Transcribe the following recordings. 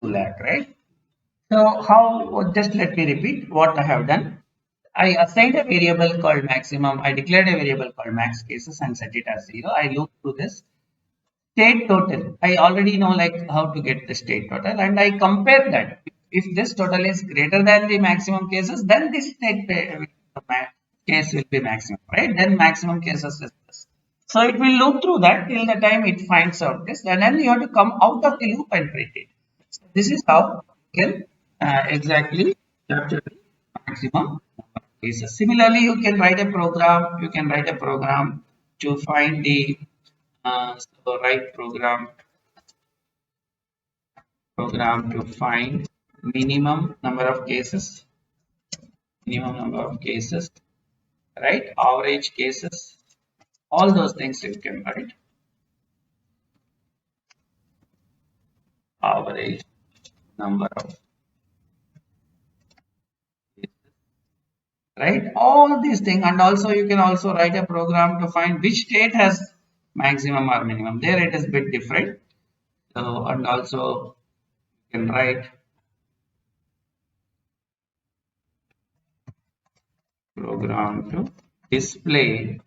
2 lakh, right? So how, just let me repeat what I have done. I assigned a variable called maximum. I declared a variable called max cases and set it as 0. I loop through this. State total. I already know like how to get the state total, and I compare that. If this total is greater than the maximum cases, then this case will be maximum, right? Then maximum cases is this. So it will loop through that till the time it finds out this, and then you have to come out of the loop and print it. So this is how you can exactly capture the maximum number of cases. Similarly, you can write a program. You can write a program to find the so write program to find minimum number of cases, right? Average cases, all those things you can write. Average number of cases, right? All these things, and also you can also write a program to find which state has maximum or minimum. There it is a bit different. So, and also you can write program to display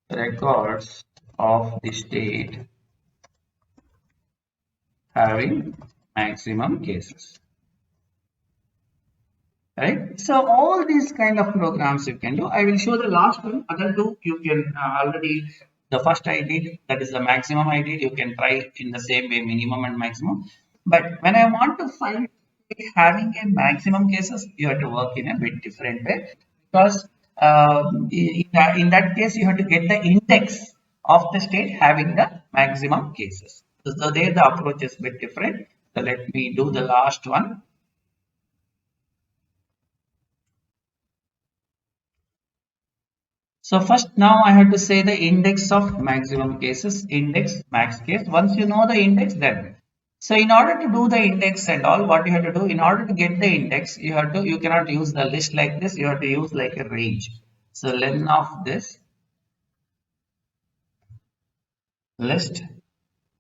records of the state having maximum cases, right? So all these kind of programs you can do. I will show the last one. Other two you can already, the first I did, that is the maximum I did, you can try in the same way, minimum and maximum. But when I want to find having a maximum cases, you have to work in a bit different way, because in that case you have to get the index of the state having the maximum cases. So there the approach is a bit different. So let me do the last one. So first now I have to say the index of maximum cases, index max case. Once you know the index, then so in order to do the index and all, what you have to do in order to get the index, you cannot use the list like this, you have to use like a range. So len of this list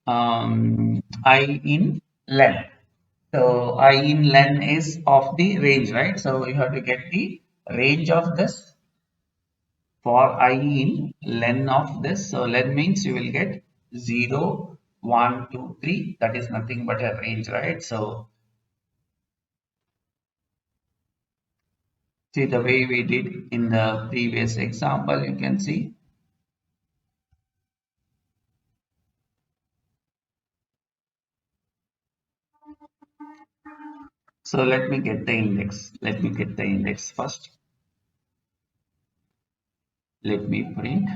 I in len. So I in len is of the range, right? So you have to get the range of this for I in len of this. So len means you will get 0, 1, 2, 3. That is nothing but a range, right? So see the way we did in the previous example, you can see. So let me get the index. Let me get the index first. Let me print.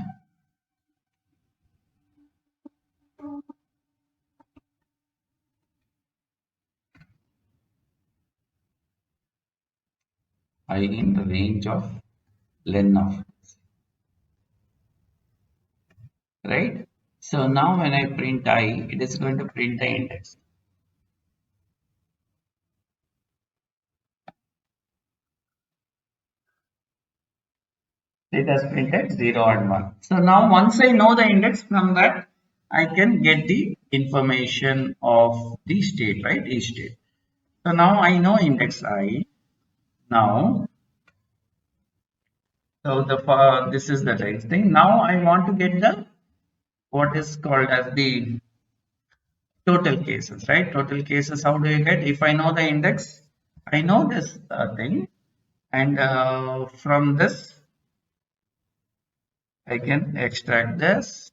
I in the range of len of, right? So now when I print I, it is going to print the index. It has printed 0 and 1. So now once I know the index, from that I can get the information of the state, right? Each state. So now I know index I. Now, so this is the next thing. Now I want to get the what is called as the total cases, right? Total cases. How do you get? If I know the index, I know this thing, and from this I can extract this